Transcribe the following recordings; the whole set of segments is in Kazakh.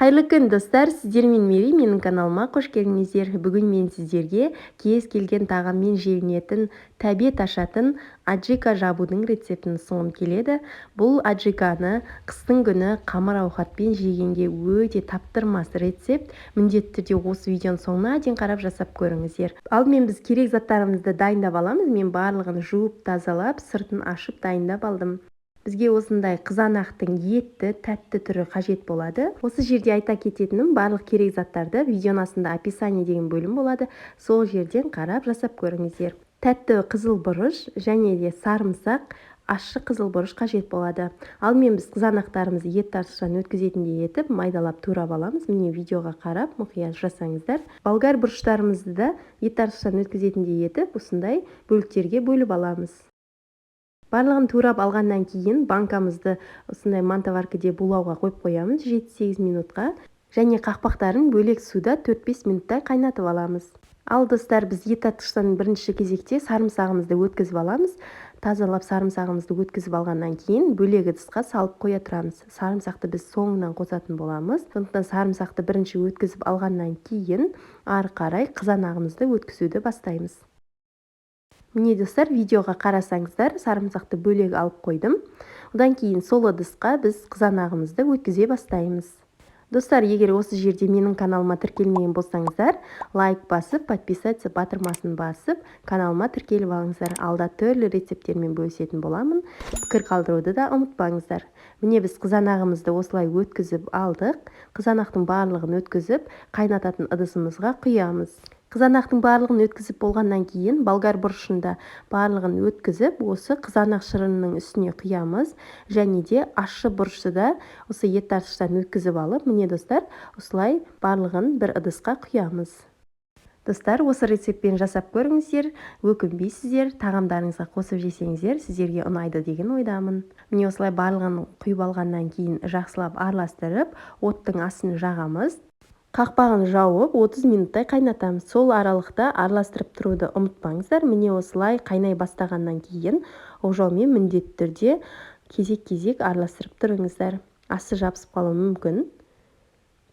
Қайырлы күн достар, сіздермен Мери, менің каналыма қош келдіңіздер. Бүгін мен сіздерге кез келген тағаммен желінетін, тәбет ашатын аджика жабудың рецептін ұсынғым келеді. Бұл аджиканы қыстың күні қамыр ауқатпен жегенге өте таптырмас рецепт. Міндетті түрде осы видеоның соңына дейін қарап жасап көріңіздер. Алдымен біз керек заттарымызды дайындап аламыз. Мен барлығын жуып тазалап, сыртын ашып дайындап алдым. Бізге осындай қызанақтың етті, тәтті түрі қажет болады. Осы жерде айта кететінім, барлық керек заттарды видеоның астында описание деген бөлім болады. Сол жерден қарап жасап көріңіздер. Тәтті қызыл бұрыш және де сарымсақ, ащы қызыл бұрыш қажет болады. Алдымен біз қызанақтарымызды ет тартқыштан өткізетіндей етіп, майдалап турап аламыз. Міне видеоға қарап, мұқият жасаңыздар. Болгар бұрыштарымызды да ет тартқыштан өткізетіндей етіп, осындай бөліктерге бөліп аламыз. Барлығын турап алғаннан кейін банкамызды осындай мантоваркіде булауға қойып қоямыз 7-8 минутқа. Және қақпақтарын бөлек суда 4-5 минуттай қайнатып аламыз. Ал достар, біз ет тартқыштан бірінші кезекте сарымсағымызды өткізіп аламыз. Тазалап сарымсағымызды өткізіп алғаннан кейін бөлек ыдысқа салып қоя тұрамыз. Сарымсақты біз соңынан қосатын боламыз. Сондықтан сарымсақты бірінші өткізіп алғаннан кейін ары қарай қызанағымызды өткізуді бастаймыз. Міне достар, видеоға қарасаңыздар, сарымсақты бөлек алып қойдым. Одан кейін сол ыдысқа біз қызанағымызды өткізе бастаймыз. Достар, егер осы жерде менің каналыма тіркелмеген болсаңыздар, лайк басып, подписаться батырмасын басып, каналыма тіркеліп алыңыздар. Алда түрлі рецепттермен бөлісетін боламын. Пікір қалдыруды да ұмытпаңыздар. Міне біз қызанағымызды осылай өткізіп алдық. Қызанақтың барлығын өткізіп, қайнататын ыдысымызға құямыз. Қызанақтың барлығын өткізіп болғаннан кейін болгар бұрышында барлығын өткізіп, осы қызанақ шырынының үстіне құямыз. Және де ащы бұрышты да осы ет тартқыштан өткізіп алып, міне достар, осылай барлығын бір ыдысқа құямыз. Достар, осы рецептпен жасап көріңіздер, өкінбейсіздер, тағамдарыңызға қосып жесеңіздер, сіздерге ұнайды деген ойдамын. Міне осылай барлығын құйып алғаннан кейін жақсылап араластырып, оттың астын жағамыз. Қақпағын жауып 30 минуттай қайнатамыз. Сол аралықта араластырып тұруды ұмытпаңыздар. Міне осылай қайнай бастағаннан кейін оқжаумен міндетті түрде кезек-кезек араластырып тұрыңыздар. Асты жабысып қалуы мүмкін.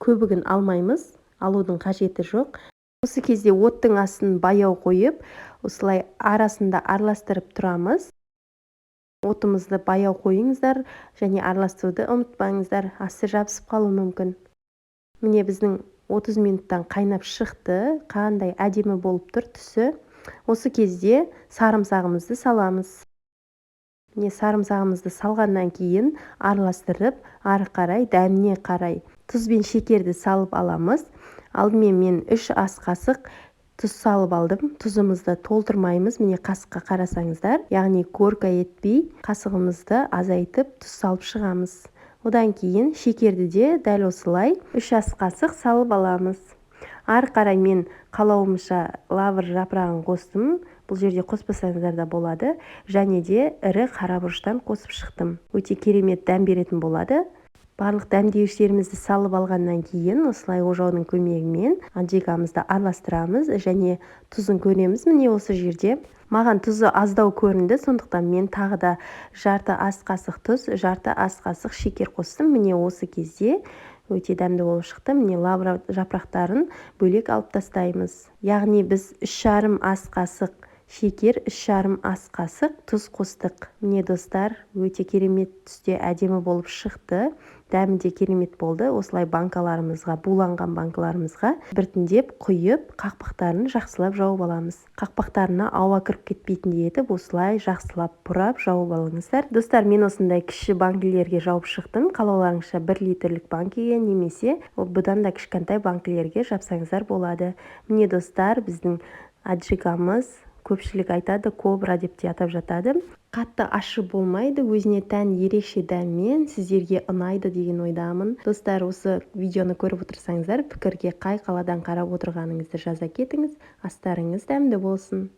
Көбігін алмаймыз, алудың қажеті жоқ. Осы кезде оттың астын баяу қойып, осылай арасында араластырып тұрамыз. Отымызды баяу қойыңыздар және араластыруды ұмытпаңыздар. Асты жабысып қалуы мүмкін. Міне біздің 30 минуттан қайнап шықты, қандай әдемі болып тұр түсі. Осы кезде сарымсағымызды саламыз. Міне сарымсағымызды салғаннан кейін араластырып, ары қарай дәміне қарай тұз бен шекерді салып аламыз. Алдымен мен 3 ас қасық тұз салып алдым. Тұзымызды толтырмаймыз. Міне қасыққа қарасаңыздар, яғни горка етпей, қасығымызды азайтып тұз салып шығамыз. Одан кейін шекерді де дәл осылай 3 ас қасық салып аламыз. Ары қарай мен қалауымша лавр жапырағын қостым. Бұл жерде қоспасаңыздар да болады. Және де ірі қара бұрыштан қосып шықтым. Өте керемет дәм беретін болады. Барлық дәмдеуіштерімізді салып алғаннан кейін осылай ожаудың көмегімен аджикамызды араластырамыз және тұзын көреміз. Міне осы жерде маған тұзы аздау көрінді, сондықтан мен тағы да жарты ас қасық тұз, жарты ас қасық шекер қостым. Міне осы кезде өте дәмді болып шықты. Міне лавр жапырақтарын бөлек алып тастаймыз. Яғни біз 3,5 ас қасық шекер, 3,5 ас қасық тұз қостық. Міне достар, өте керемет түсте әдемі болып шықты. Дәмі де керемет болды. Осылай банкаларымызға, буланған банкаларымызға біртіндеп құйып, қақпақтарын жақсылап жауып аламыз. Қақпақтарына ауа кіріп кетпейтіндей етіп, осылай жақсылап бұрап жауып алыңыздар. Достар, мен осындай кіші банкілерге жауып шықтым. Қалауларыңызша 1 литрлік банкіге немесе бұдан да кішкентай банкілерге жапсаңыздар болады. Міне достар, біздің аджикамыз көпшілік айтады, кобра деп те атап жатады. Қатты ащы болмайды, өзіне тән ерекше дәммен сіздерге ұнайды деген ойдамын. Достар, осы видеоны көріп отырсаңыздар, пікірге қай қаладан қарап отырғаныңызды жаза кетіңіз. Астарыңыз дәмді болсын.